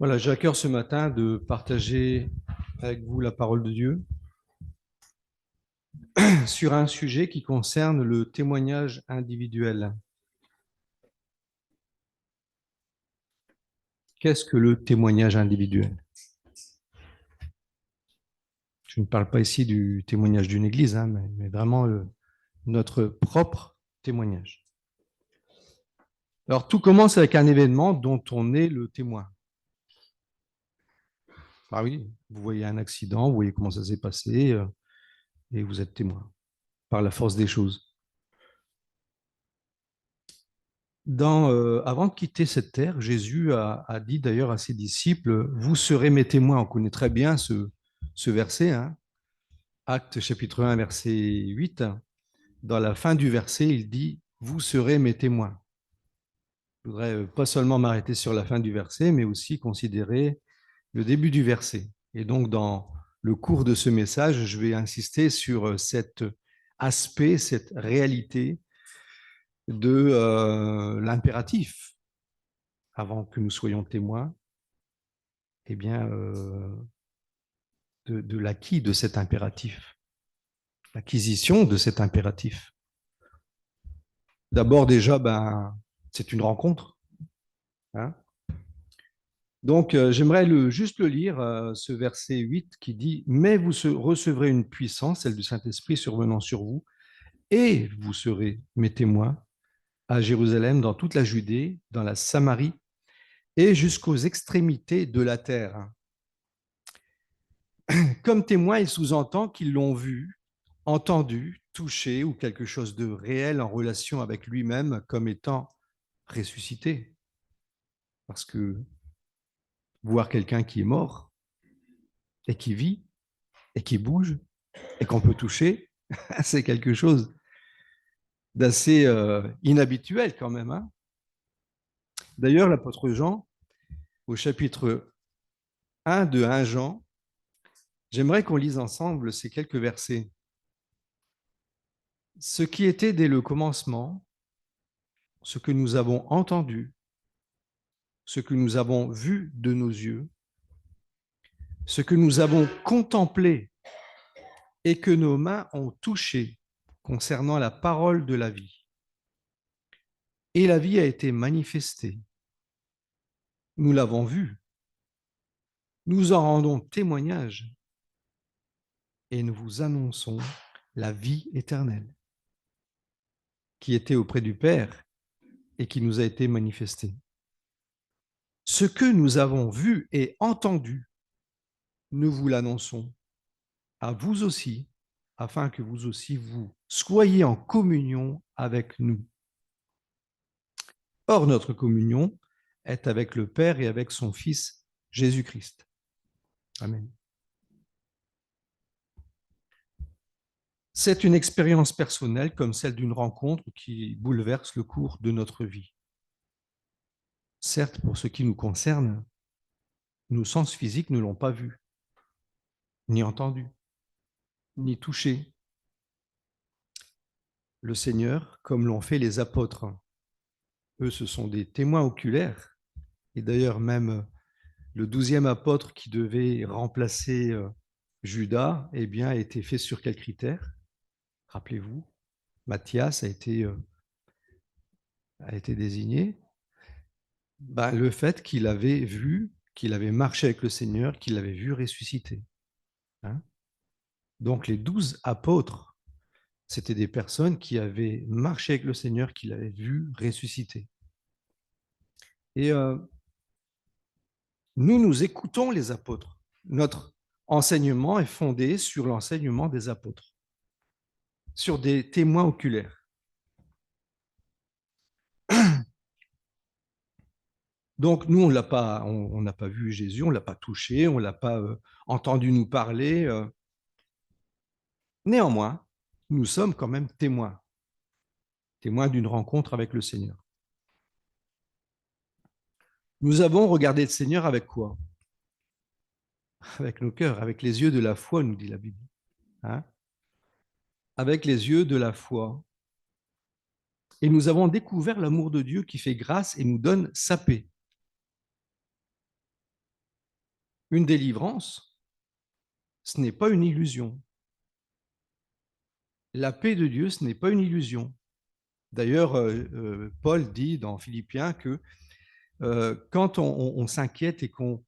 Voilà, j'ai à cœur ce matin de partager avec vous la parole de Dieu sur un sujet qui concerne le témoignage individuel. Qu'est-ce que le témoignage individuel? Je ne parle pas ici du témoignage d'une église, hein, mais vraiment notre propre témoignage. Alors, tout commence avec un événement dont on est le témoin. Ah oui, vous voyez un accident, vous voyez comment ça s'est passé, et vous êtes témoin par la force des choses. Avant de quitter cette terre, Jésus a dit d'ailleurs à ses disciples, vous serez mes témoins. On connaît très bien ce verset, hein, Actes chapitre 1, verset 8. Dans la fin du verset, il dit, vous serez mes témoins. Je voudrais pas seulement m'arrêter sur la fin du verset, mais aussi considérer le début du verset. Et donc, dans le cours de ce message, je vais insister sur cet aspect, cette réalité de l'impératif avant que nous soyons témoins, eh bien, de l'acquis de cet impératif, l'acquisition de cet impératif. D'abord, déjà, c'est une rencontre. Hein. Donc, j'aimerais juste le lire, ce verset 8 qui dit « Mais vous recevrez une puissance, celle du Saint-Esprit, survenant sur vous, et vous serez mes témoins à Jérusalem, dans toute la Judée, dans la Samarie, et jusqu'aux extrémités de la terre. » Comme témoin, il sous-entend qu'ils l'ont vu, entendu, touché ou quelque chose de réel en relation avec lui-même comme étant ressuscité. Parce que voir quelqu'un qui est mort et qui vit et qui bouge et qu'on peut toucher, c'est quelque chose d'assez inhabituel quand même. Hein. D'ailleurs, l'apôtre Jean, au chapitre 1 de 1 Jean, j'aimerais qu'on lise ensemble ces quelques versets. Ce qui était dès le commencement, ce que nous avons entendu, ce que nous avons vu de nos yeux, ce que nous avons contemplé et que nos mains ont touché concernant la parole de la vie. Et la vie a été manifestée. Nous l'avons vue. Nous en rendons témoignage et nous vous annonçons la vie éternelle qui était auprès du Père et qui nous a été manifestée. Ce que nous avons vu et entendu, nous vous l'annonçons à vous aussi, afin que vous aussi vous soyez en communion avec nous. Or, notre communion est avec le Père et avec son Fils Jésus-Christ. Amen. C'est une expérience personnelle comme celle d'une rencontre qui bouleverse le cours de notre vie. Certes, pour ce qui nous concerne, nos sens physiques ne l'ont pas vu, ni entendu, ni touché. Le Seigneur, comme l'ont fait les apôtres, eux, ce sont des témoins oculaires. Et d'ailleurs, même le 12e apôtre qui devait remplacer Judas, eh bien, a été fait sur quels critères? Rappelez-vous, Matthias a été désigné. Le fait qu'il avait vu, qu'il avait marché avec le Seigneur, qu'il l'avait vu ressusciter. Hein. Donc les 12 apôtres, c'était des personnes qui avaient marché avec le Seigneur, qui l'avaient vu ressusciter. Et nous écoutons les apôtres. Notre enseignement est fondé sur l'enseignement des apôtres, sur des témoins oculaires. Donc nous, on n'a pas vu Jésus, on ne l'a pas touché, on ne l'a pas entendu nous parler. Néanmoins, nous sommes quand même témoins d'une rencontre avec le Seigneur. Nous avons regardé le Seigneur avec quoi? Avec nos cœurs, avec les yeux de la foi, nous dit la Bible. Hein. Avec les yeux de la foi. Et nous avons découvert l'amour de Dieu qui fait grâce et nous donne sa paix. Une délivrance, ce n'est pas une illusion. La paix de Dieu, ce n'est pas une illusion. D'ailleurs, Paul dit dans Philippiens que quand on s'inquiète et qu'on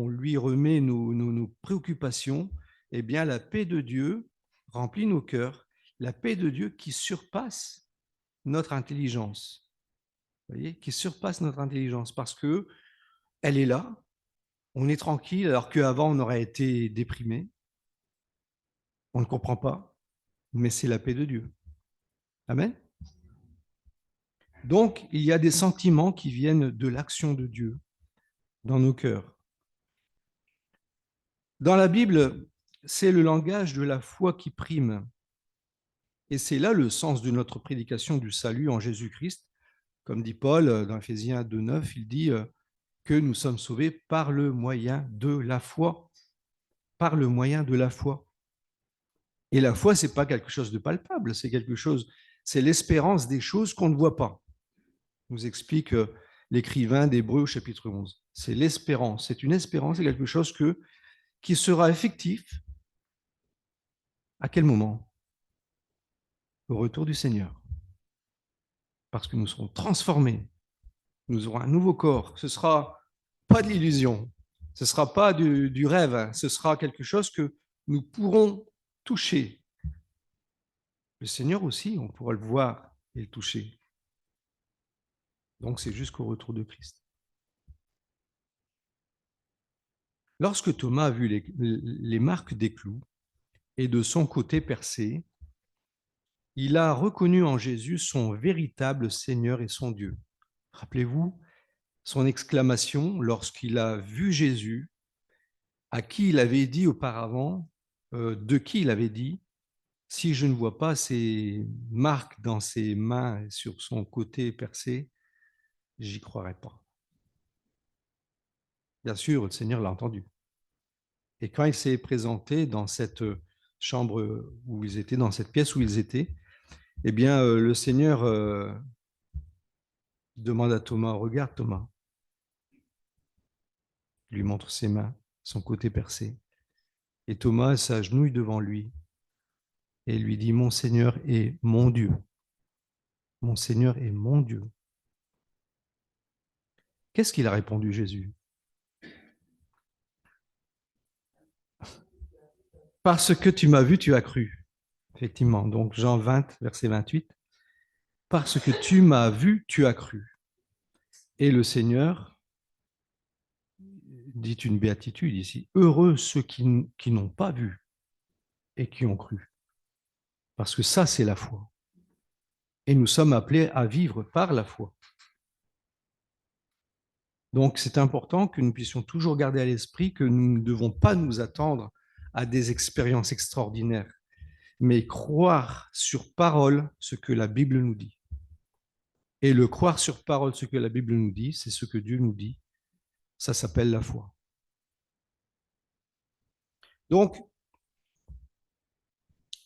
lui remet nos préoccupations, eh bien, la paix de Dieu remplit nos cœurs. La paix de Dieu qui surpasse notre intelligence. Vous voyez, qui surpasse notre intelligence parce que elle est là, on est tranquille, alors qu'avant, on aurait été déprimé. On ne comprend pas, mais c'est la paix de Dieu. Amen. Donc, il y a des sentiments qui viennent de l'action de Dieu dans nos cœurs. Dans la Bible, c'est le langage de la foi qui prime. Et c'est là le sens de notre prédication du salut en Jésus-Christ. Comme dit Paul dans Ephésiens 2,9, il dit que nous sommes sauvés par le moyen de la foi. Par le moyen de la foi. Et la foi, ce n'est pas quelque chose de palpable, c'est l'espérance des choses qu'on ne voit pas. Nous explique l'écrivain d'Hébreux au chapitre 11. C'est l'espérance, c'est une espérance, c'est quelque chose qui sera effectif. À quel moment? Au retour du Seigneur. Parce que nous serons transformés, nous aurons un nouveau corps. Ce ne sera pas de l'illusion, ce ne sera pas du rêve, ce sera quelque chose que nous pourrons toucher. Le Seigneur aussi, on pourra le voir et le toucher. Donc c'est jusqu'au retour de Christ. Lorsque Thomas a vu les marques des clous et de son côté percé, il a reconnu en Jésus son véritable Seigneur et son Dieu. Rappelez-vous son exclamation lorsqu'il a vu Jésus, à qui il avait dit auparavant, de qui il avait dit, si je ne vois pas ces marques dans ses mains et sur son côté percé, j'y croirai pas. Bien sûr, le Seigneur l'a entendu. Et quand il s'est présenté dans cette chambre où ils étaient, dans cette pièce où ils étaient, eh bien, le Seigneur demande à Thomas, regarde Thomas, il lui montre ses mains, son côté percé. Et Thomas s'agenouille devant lui et lui dit, mon Seigneur est mon Dieu. Mon Seigneur est mon Dieu. Qu'est-ce qu'il a répondu, Jésus? Parce que tu m'as vu, tu as cru. Effectivement, donc Jean 20, verset 28. Parce que tu m'as vu, tu as cru. Et le Seigneur dit une béatitude ici. Heureux ceux qui n'ont pas vu et qui ont cru. Parce que ça, c'est la foi. Et nous sommes appelés à vivre par la foi. Donc, c'est important que nous puissions toujours garder à l'esprit que nous ne devons pas nous attendre à des expériences extraordinaires, mais croire sur parole ce que la Bible nous dit. Et le croire sur parole ce que la Bible nous dit, c'est ce que Dieu nous dit. Ça s'appelle la foi. Donc,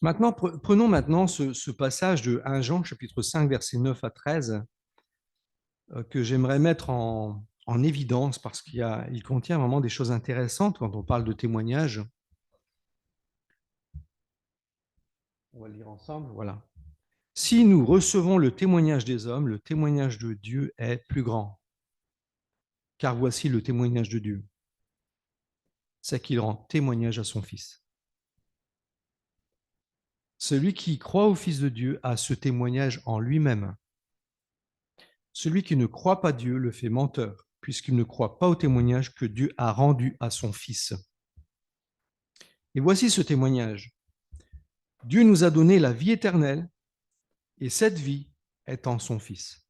prenons maintenant ce passage de 1 Jean, chapitre 5, versets 9 à 13, que j'aimerais mettre en évidence parce qu'il contient vraiment des choses intéressantes quand on parle de témoignage. On va le lire ensemble, voilà. Si nous recevons le témoignage des hommes, le témoignage de Dieu est plus grand. Car voici le témoignage de Dieu. C'est qu'il rend témoignage à son Fils. Celui qui croit au Fils de Dieu a ce témoignage en lui-même. Celui qui ne croit pas Dieu le fait menteur, puisqu'il ne croit pas au témoignage que Dieu a rendu à son Fils. Et voici ce témoignage. Dieu nous a donné la vie éternelle, et cette vie est en son Fils.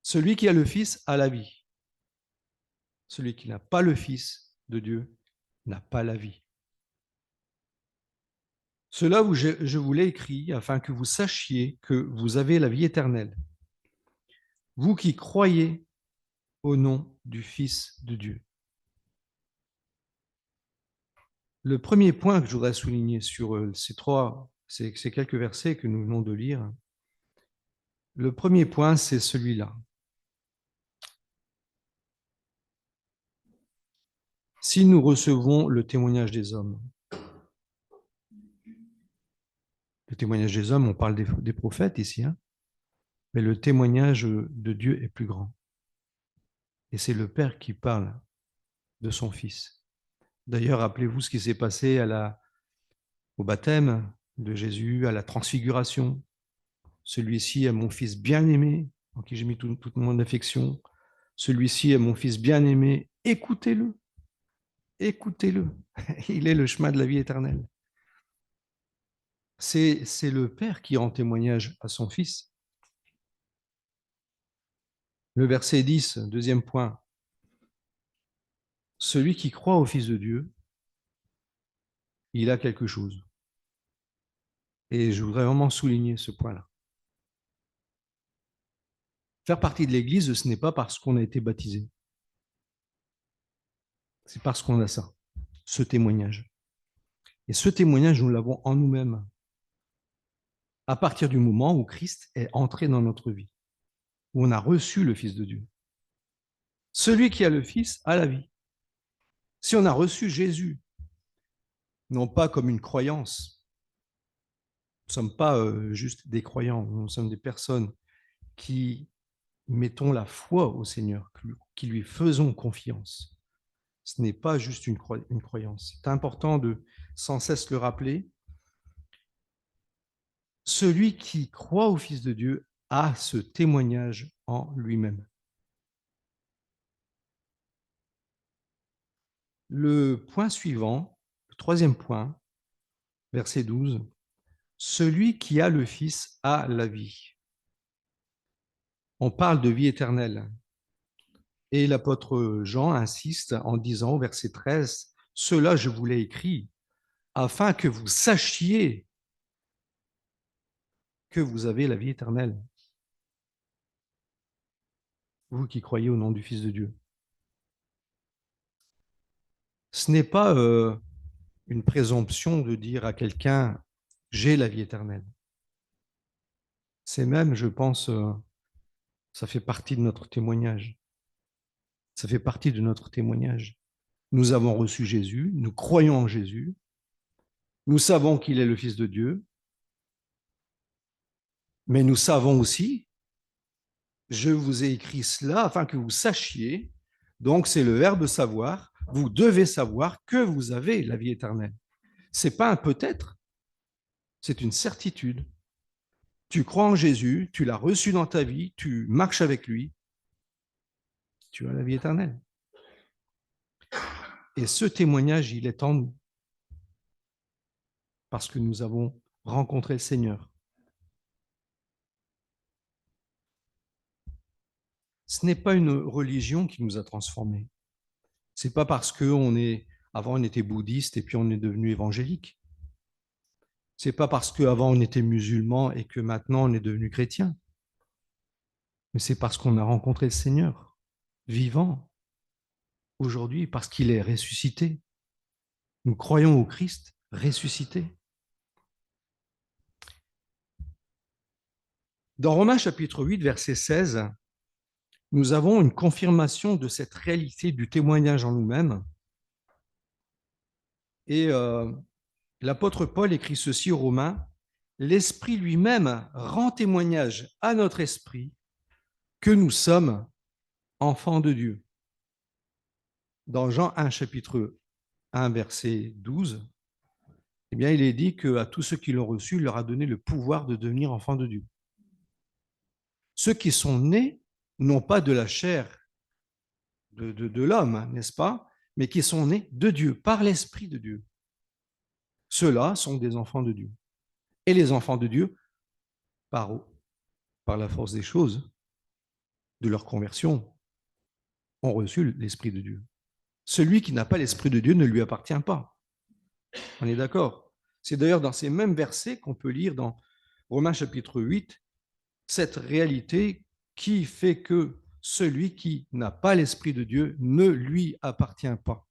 Celui qui a le Fils a la vie. Celui qui n'a pas le Fils de Dieu n'a pas la vie. Cela, je vous l'ai écrit afin que vous sachiez que vous avez la vie éternelle. Vous qui croyez au nom du Fils de Dieu. Le premier point que je voudrais souligner sur ces quelques versets que nous venons de lire, le premier point, c'est celui-là. Si nous recevons le témoignage des hommes, le témoignage des hommes, on parle des prophètes ici, hein, mais le témoignage de Dieu est plus grand. Et c'est le Père qui parle de son Fils. D'ailleurs, rappelez-vous ce qui s'est passé au baptême de Jésus, à la transfiguration. Celui-ci est mon Fils bien-aimé, en qui j'ai mis toute mon affection. Celui-ci est mon Fils bien-aimé, écoutez-le, écoutez-le. Il est le chemin de la vie éternelle. C'est le Père qui rend témoignage à son Fils. Le verset 10, deuxième point. Celui qui croit au Fils de Dieu, il a quelque chose. Et je voudrais vraiment souligner ce point-là. Faire partie de l'Église, ce n'est pas parce qu'on a été baptisé. C'est parce qu'on a ça, ce témoignage. Et ce témoignage, nous l'avons en nous-mêmes à partir du moment où Christ est entré dans notre vie, où on a reçu le Fils de Dieu. Celui qui a le Fils a la vie. Si on a reçu Jésus, non pas comme une croyance, nous ne sommes pas juste des croyants, nous sommes des personnes qui mettons la foi au Seigneur, qui lui faisons confiance. Ce n'est pas juste une croyance. C'est important de sans cesse le rappeler. Celui qui croit au Fils de Dieu a ce témoignage en lui-même. Le point suivant, le troisième point, verset 12, celui qui a le Fils a la vie. On parle de vie éternelle. Et l'apôtre Jean insiste en disant au verset 13, cela je vous l'ai écrit afin que vous sachiez que vous avez la vie éternelle, vous qui croyez au nom du Fils de Dieu. Ce n'est pas une présomption de dire à quelqu'un j'ai la vie éternelle. C'est même, je pense, ça fait partie de notre témoignage. Ça fait partie de notre témoignage. Nous avons reçu Jésus, nous croyons en Jésus, nous savons qu'il est le Fils de Dieu, mais nous savons aussi, je vous ai écrit cela afin que vous sachiez, donc c'est le verbe savoir, vous devez savoir que vous avez la vie éternelle. Ce n'est pas un peut-être, c'est une certitude. Tu crois en Jésus, tu l'as reçu dans ta vie, tu marches avec lui, tu as la vie éternelle. Et ce témoignage, il est en nous, parce que nous avons rencontré le Seigneur. Ce n'est pas une religion qui nous a transformés. Ce n'est pas parce avant on était bouddhiste et puis on est devenu évangélique. Ce n'est pas parce qu'avant on était musulman et que maintenant on est devenu chrétien. Mais c'est parce qu'on a rencontré le Seigneur, vivant, aujourd'hui, parce qu'il est ressuscité. Nous croyons au Christ ressuscité. Dans Romains chapitre 8, verset 16, nous avons une confirmation de cette réalité du témoignage en nous-mêmes. Et l'apôtre Paul écrit ceci aux Romains, l'Esprit lui-même rend témoignage à notre esprit que nous sommes enfants de Dieu. Dans Jean 1, chapitre 1, verset 12, eh bien, il est dit qu'à tous ceux qui l'ont reçu, il leur a donné le pouvoir de devenir enfants de Dieu. Ceux qui sont nés, non pas de la chair de l'homme, n'est-ce pas, mais qui sont nés de Dieu, par l'Esprit de Dieu. Ceux-là sont des enfants de Dieu. Et les enfants de Dieu, par la force des choses, de leur conversion, ont reçu l'Esprit de Dieu. Celui qui n'a pas l'Esprit de Dieu ne lui appartient pas. On est d'accord? C'est d'ailleurs dans ces mêmes versets qu'on peut lire dans Romains chapitre 8, cette réalité qui fait que celui qui n'a pas l'Esprit de Dieu ne lui appartient pas.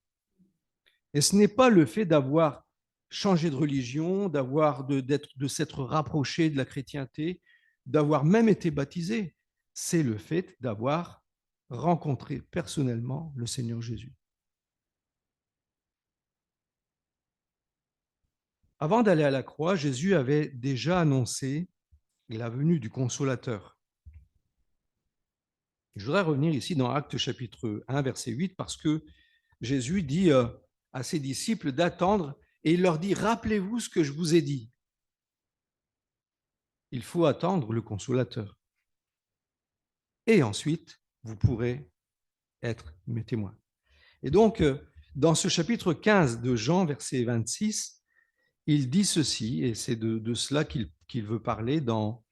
Et ce n'est pas le fait d'avoir changé de religion, de s'être rapproché de la chrétienté, d'avoir même été baptisé. C'est le fait d'avoir rencontré personnellement le Seigneur Jésus. Avant d'aller à la croix, Jésus avait déjà annoncé la venue du Consolateur. Je voudrais revenir ici dans Actes chapitre 1, verset 8, parce que Jésus dit à ses disciples d'attendre et il leur dit, rappelez-vous ce que je vous ai dit. Il faut attendre le Consolateur. Et ensuite, vous pourrez être mes témoins. Et donc, dans ce chapitre 15 de Jean, verset 26, il dit ceci, et c'est de cela qu'il veut parler dans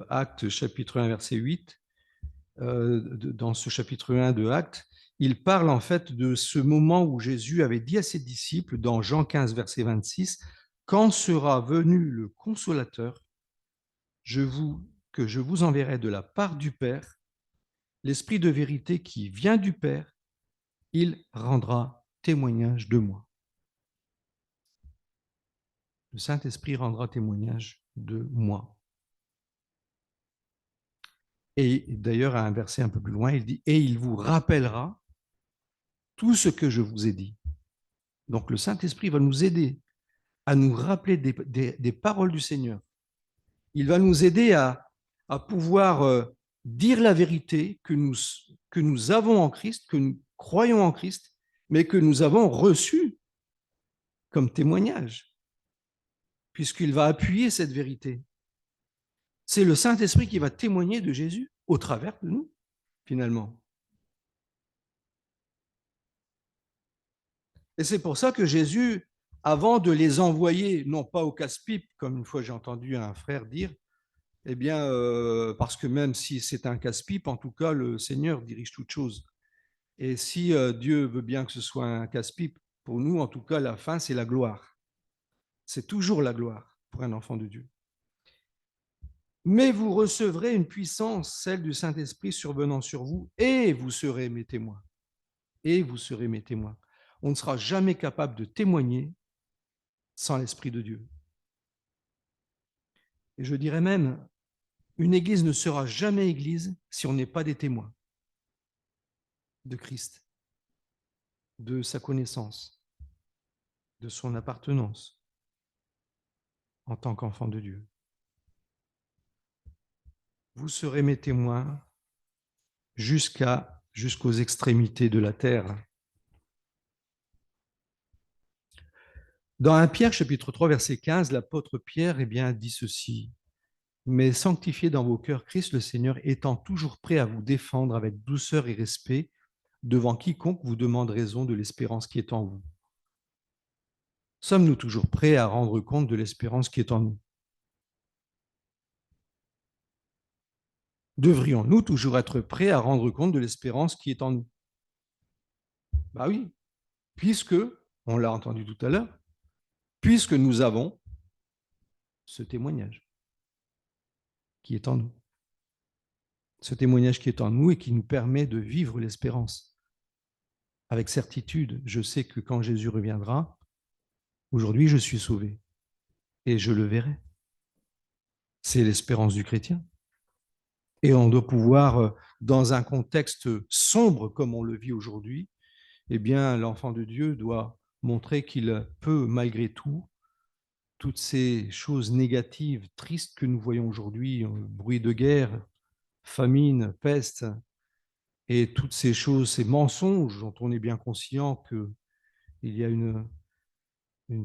Actes chapitre 1, verset 8. Dans ce chapitre 1 de Actes, il parle en fait de ce moment où Jésus avait dit à ses disciples, dans Jean 15, verset 26, « Quand sera venu le Consolateur, que je vous enverrai de la part du Père, l'Esprit de vérité qui vient du Père, il rendra témoignage de moi. » Le Saint-Esprit rendra témoignage de moi. Et d'ailleurs, à un verset un peu plus loin, il dit « Et il vous rappellera tout ce que je vous ai dit. » Donc le Saint-Esprit va nous aider à nous rappeler des paroles du Seigneur. Il va nous aider à pouvoir dire la vérité que nous avons en Christ, que nous croyons en Christ, mais que nous avons reçue comme témoignage, puisqu'il va appuyer cette vérité. C'est le Saint-Esprit qui va témoigner de Jésus au travers de nous, finalement. Et c'est pour ça que Jésus, avant de les envoyer, non pas au casse-pipe, comme une fois j'ai entendu un frère dire, eh bien, parce que même si c'est un casse-pipe, en tout cas, le Seigneur dirige toutes choses. Et si Dieu veut bien que ce soit un casse-pipe, pour nous, en tout cas, la fin, c'est la gloire. C'est toujours la gloire pour un enfant de Dieu. Mais vous recevrez une puissance, celle du Saint-Esprit survenant sur vous, et vous serez mes témoins. Et vous serez mes témoins. On ne sera jamais capable de témoigner sans l'Esprit de Dieu. Et je dirais même, une église ne sera jamais église si on n'est pas des témoins de Christ, de sa connaissance, de son appartenance en tant qu'enfant de Dieu. Vous serez mes témoins jusqu'aux extrémités de la terre. Dans 1 Pierre, chapitre 3, verset 15, l'apôtre Pierre dit ceci. « Mais sanctifiez dans vos cœurs Christ le Seigneur, étant toujours prêt à vous défendre avec douceur et respect devant quiconque vous demande raison de l'espérance qui est en vous. » Sommes-nous toujours prêts à rendre compte de l'espérance qui est en nous? Devrions-nous toujours être prêts à rendre compte de l'espérance qui est en nous? Ben oui, puisque, on l'a entendu tout à l'heure, puisque nous avons ce témoignage qui est en nous. Ce témoignage qui est en nous et qui nous permet de vivre l'espérance. Avec certitude, je sais que quand Jésus reviendra, aujourd'hui je suis sauvé et je le verrai. C'est l'espérance du chrétien. Et on doit pouvoir, dans un contexte sombre comme on le vit aujourd'hui, eh bien, l'enfant de Dieu doit montrer qu'il peut, malgré tout, toutes ces choses négatives, tristes que nous voyons aujourd'hui, bruit de guerre, famine, peste, et toutes ces choses, ces mensonges dont on est bien conscient qu'il y a une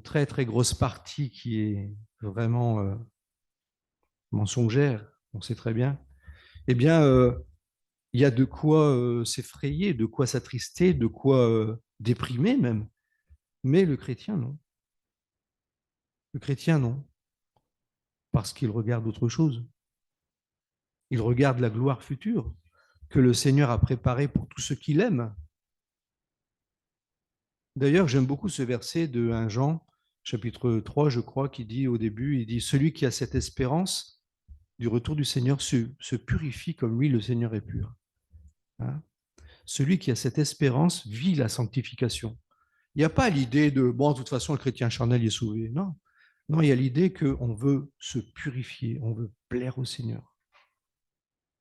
très très grosse partie qui est vraiment mensongère, on sait très bien, eh bien, il y a de quoi s'effrayer, de quoi s'attrister, de quoi déprimer même. Mais le chrétien, non. Le chrétien, non. Parce qu'il regarde autre chose. Il regarde la gloire future que le Seigneur a préparée pour tous ceux qui l'aiment. D'ailleurs, j'aime beaucoup ce verset de 1 Jean, chapitre 3, je crois, qui dit au début, il dit « Celui qui a cette espérance du retour du Seigneur se purifie comme lui, le Seigneur est pur. » Hein? Celui qui a cette espérance vit la sanctification. Il n'y a pas l'idée de « bon, de toute façon, le chrétien charnel est sauvé ». Non, non, il y a l'idée qu'on veut se purifier, on veut plaire au Seigneur.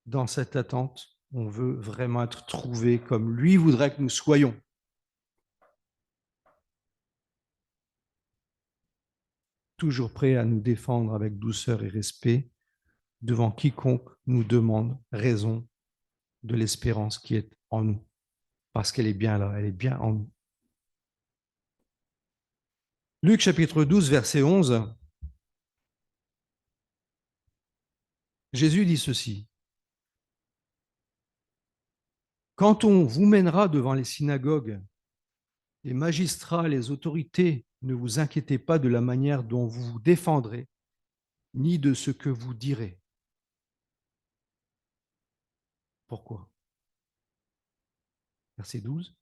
Dans cette attente, on veut vraiment être trouvé comme lui voudrait que nous soyons. toujours prêt à nous défendre avec douceur et respect devant quiconque nous demande raison de l'espérance qui est en nous, parce qu'elle est bien là, elle est bien en nous. Luc chapitre 12, verset 11, Jésus dit ceci: quand on vous mènera devant les synagogues, les magistrats, les autorités, ne vous inquiétez pas de la manière dont vous vous défendrez, ni de ce que vous direz. Pourquoi? Verset 12.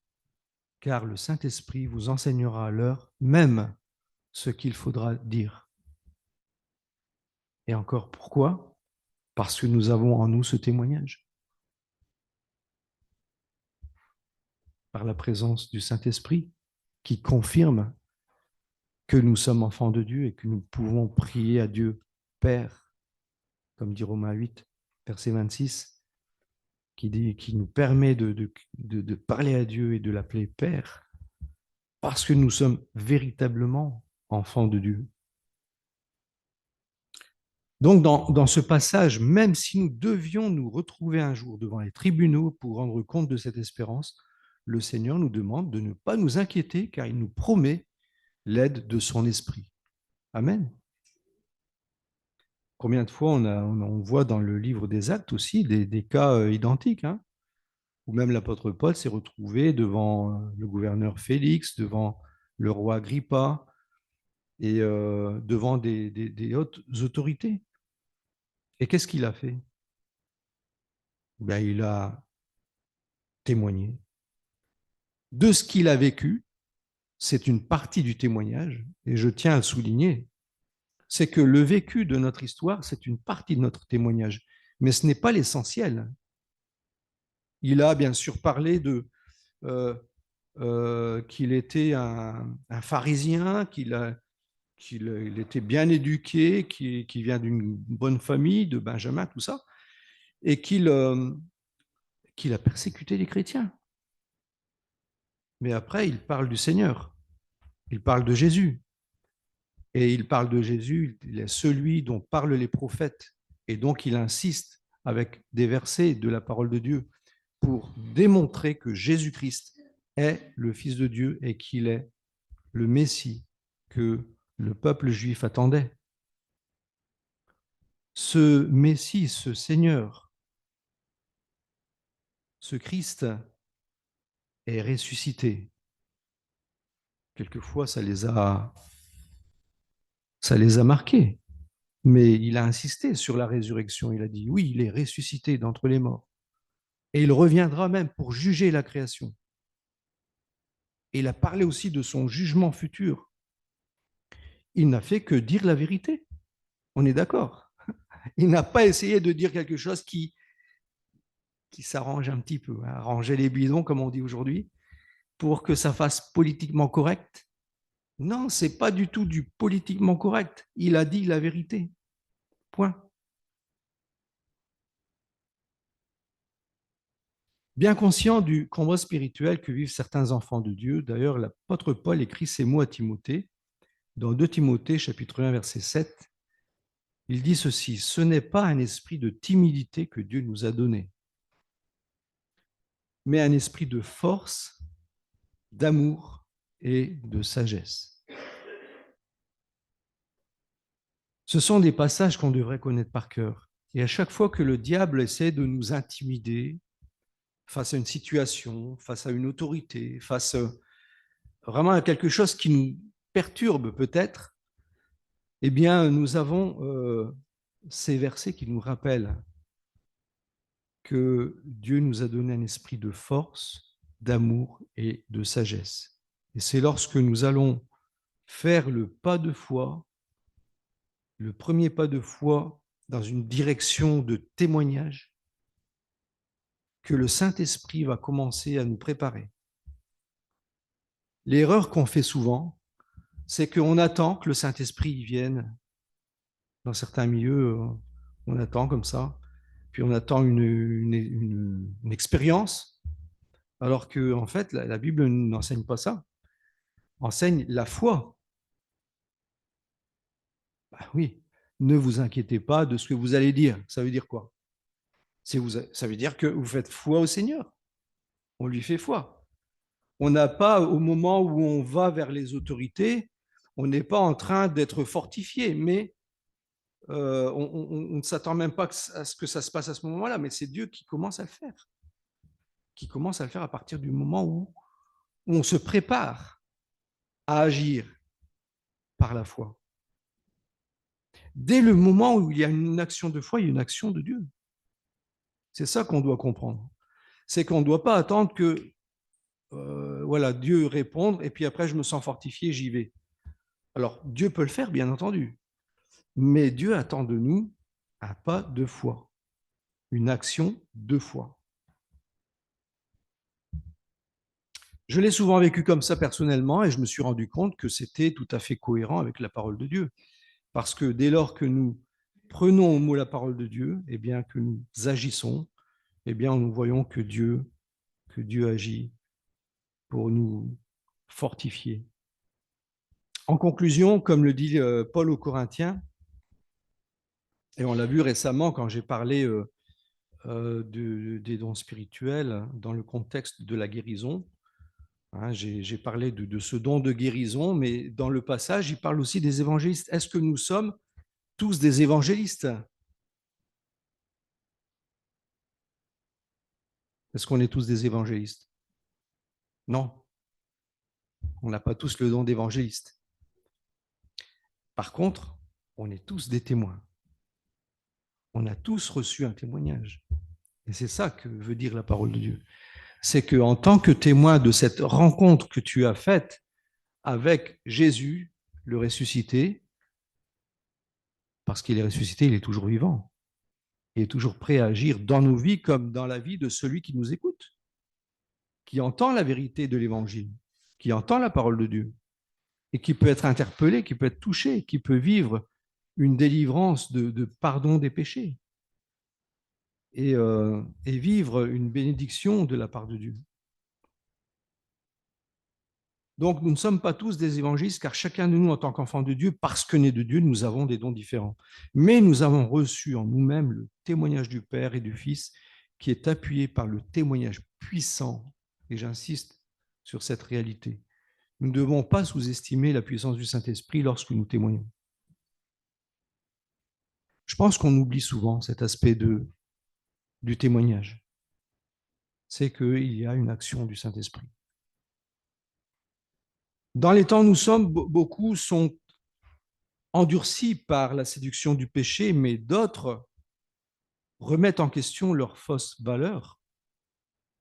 Car le Saint-Esprit vous enseignera à l'heure même ce qu'il faudra dire. Et encore, pourquoi? Parce que nous avons en nous ce témoignage. Par la présence du Saint-Esprit qui confirme que nous sommes enfants de Dieu et que nous pouvons prier à Dieu Père, comme dit Romains 8, verset 26, qui nous permet de parler à Dieu et de l'appeler Père, parce que nous sommes véritablement enfants de Dieu. Donc, dans ce passage, même si nous devions nous retrouver un jour devant les tribunaux pour rendre compte de cette espérance, le Seigneur nous demande de ne pas nous inquiéter, car il nous promet l'aide de son esprit. Amen. Combien de fois on voit dans le livre des Actes aussi des cas identiques, hein, où même l'apôtre Paul s'est retrouvé devant le gouverneur Félix, devant le roi Agrippa et devant des hautes autorités. Et qu'est-ce qu'il a fait? Ben, il a témoigné de ce qu'il a vécu. C'est une partie du témoignage, et je tiens à le souligner, c'est que le vécu de notre histoire, c'est une partie de notre témoignage, mais ce n'est pas l'essentiel. Il a bien sûr parlé euh, qu'il était un pharisien, qu'il était bien éduqué, qu'il vient d'une bonne famille, de Benjamin, tout ça, et qu'il a persécuté les chrétiens. Mais après, il parle du Seigneur, il parle de Jésus. Et il parle de Jésus, il est celui dont parlent les prophètes. Et donc, il insiste avec des versets de la parole de Dieu pour démontrer que Jésus-Christ est le Fils de Dieu et qu'il est le Messie que le peuple juif attendait. Ce Messie, ce Seigneur, ce Christ est ressuscité. Quelquefois, ça les a marqués. Mais il a insisté sur la résurrection. Il a dit, oui, il est ressuscité d'entre les morts. Et il reviendra même pour juger la création. Et il a parlé aussi de son jugement futur. Il n'a fait que dire la vérité. On est d'accord. Il n'a pas essayé de dire quelque chose qui s'arrange un petit peu, hein, arranger les bidons, comme on dit aujourd'hui, pour que ça fasse politiquement correct. Non, c'est pas du tout du politiquement correct. Il a dit la vérité. Point. Bien conscient du combat spirituel que vivent certains enfants de Dieu, d'ailleurs, l'apôtre Paul écrit ces mots à Timothée, dans 2 Timothée, chapitre 1, verset 7. Il dit ceci: ce n'est pas un esprit de timidité que Dieu nous a donné, mais un esprit de force, d'amour et de sagesse. Ce sont des passages qu'on devrait connaître par cœur. Et à chaque fois que le diable essaie de nous intimider face à une situation, face à une autorité, face vraiment à quelque chose qui nous perturbe peut-être, eh bien, nous avons ces versets qui nous rappellent que Dieu nous a donné un esprit de force, d'amour et de sagesse. Et c'est lorsque nous allons faire le pas de foi, le premier pas de foi dans une direction de témoignage, que le Saint-Esprit va commencer à nous préparer. L'erreur qu'on fait souvent, c'est qu'on attend que le Saint-Esprit vienne. Dans certains milieux, on attend comme ça, puis on attend une expérience, alors que en fait, la Bible n'enseigne pas ça. Enseigne la foi. Ah oui, ne vous inquiétez pas de ce que vous allez dire. Ça veut dire quoi? Ça veut dire que vous faites foi au Seigneur. On lui fait foi. On n'a pas, au moment où on va vers les autorités, on n'est pas en train d'être fortifié, mais on ne s'attend même pas à ce que ça se passe à ce moment-là, mais c'est Dieu qui commence à le faire, qui commence à le faire à partir du moment où on se prépare à agir par la foi. Dès le moment où il y a une action de foi, il y a une action de Dieu. C'est ça qu'on doit comprendre. C'est qu'on ne doit pas attendre que voilà, Dieu réponde et puis après je me sens fortifié, j'y vais. Alors Dieu peut le faire, bien entendu, mais Dieu attend de nous un pas de foi, une action de foi. Je l'ai souvent vécu comme ça personnellement et je me suis rendu compte que c'était tout à fait cohérent avec la parole de Dieu. Parce que dès lors que nous prenons au mot la parole de Dieu, eh bien que nous agissons, eh bien nous voyons que Dieu agit pour nous fortifier. En conclusion, comme le dit Paul aux Corinthiens, et on l'a vu récemment quand j'ai parlé des dons spirituels dans le contexte de la guérison, hein, j'ai parlé de ce don de guérison, mais dans le passage, il parle aussi des évangélistes. Est-ce que nous sommes tous des évangélistes? Est-ce qu'on est tous des évangélistes? Non, on n'a pas tous le don d'évangéliste. Par contre, on est tous des témoins. On a tous reçu un témoignage. Et c'est ça que veut dire la parole de Dieu. C'est qu'en tant que témoin de cette rencontre que tu as faite avec Jésus, le ressuscité, parce qu'il est ressuscité, il est toujours vivant. Il est toujours prêt à agir dans nos vies comme dans la vie de celui qui nous écoute, qui entend la vérité de l'Évangile, qui entend la parole de Dieu, et qui peut être interpellé, qui peut être touché, qui peut vivre une délivrance de pardon des péchés et vivre une bénédiction de la part de Dieu. Donc, nous ne sommes pas tous des évangélistes, car chacun de nous, en tant qu'enfant de Dieu, parce que né de Dieu, nous avons des dons différents. Mais nous avons reçu en nous-mêmes le témoignage du Père et du Fils, qui est appuyé par le témoignage puissant, et j'insiste sur cette réalité. Nous ne devons pas sous-estimer la puissance du Saint-Esprit lorsque nous témoignons. Je pense qu'on oublie souvent cet aspect du témoignage. C'est qu'il y a une action du Saint-Esprit. Dans les temps où nous sommes, beaucoup sont endurcis par la séduction du péché, mais d'autres remettent en question leurs fausses valeurs.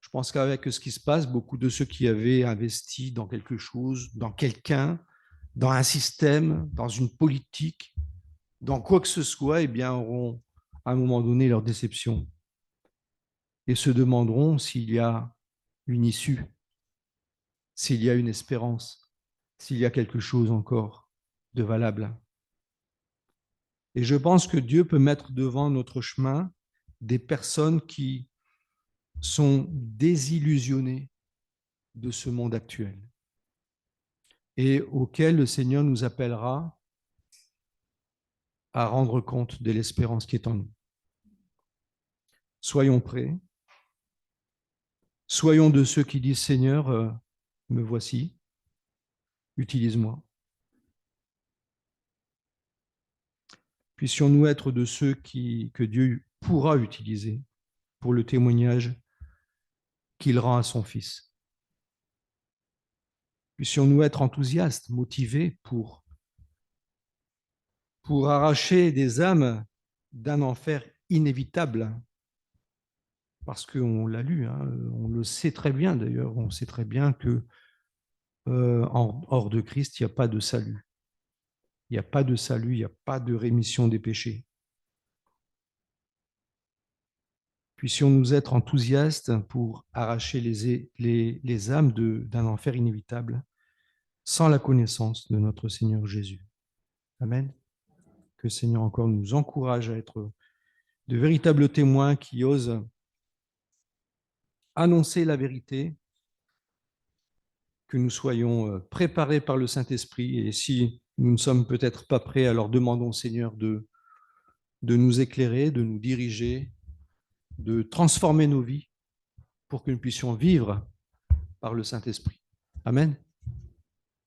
Je pense qu'avec ce qui se passe, beaucoup de ceux qui avaient investi dans quelque chose, dans quelqu'un, dans un système, dans une politique, dans quoi que ce soit, eh bien, auront à un moment donné leur déception et se demanderont s'il y a une issue, s'il y a une espérance, s'il y a quelque chose encore de valable. Et je pense que Dieu peut mettre devant notre chemin des personnes qui sont désillusionnées de ce monde actuel et auxquelles le Seigneur nous appellera à rendre compte de l'espérance qui est en nous. Soyons prêts, soyons de ceux qui disent Seigneur, me voici, utilise-moi. Puissions-nous être de ceux que Dieu pourra utiliser pour le témoignage qu'il rend à son Fils. Puissions-nous être enthousiastes, motivés pour arracher des âmes d'un enfer inévitable. Parce qu'on l'a lu, hein, on le sait très bien d'ailleurs, on sait très bien que hors de Christ, il n'y a pas de salut. Il n'y a pas de salut, il n'y a pas de rémission des péchés. Puissions-nous être enthousiastes pour arracher les âmes d'un enfer inévitable sans la connaissance de notre Seigneur Jésus. Amen. Que le Seigneur encore nous encourage à être de véritables témoins qui osent annoncer la vérité, que nous soyons préparés par le Saint-Esprit. Et si Nous ne sommes peut-être pas prêts, alors demandons, Seigneur, de nous éclairer, de nous diriger, de transformer nos vies pour que nous puissions vivre par le Saint-Esprit. Amen.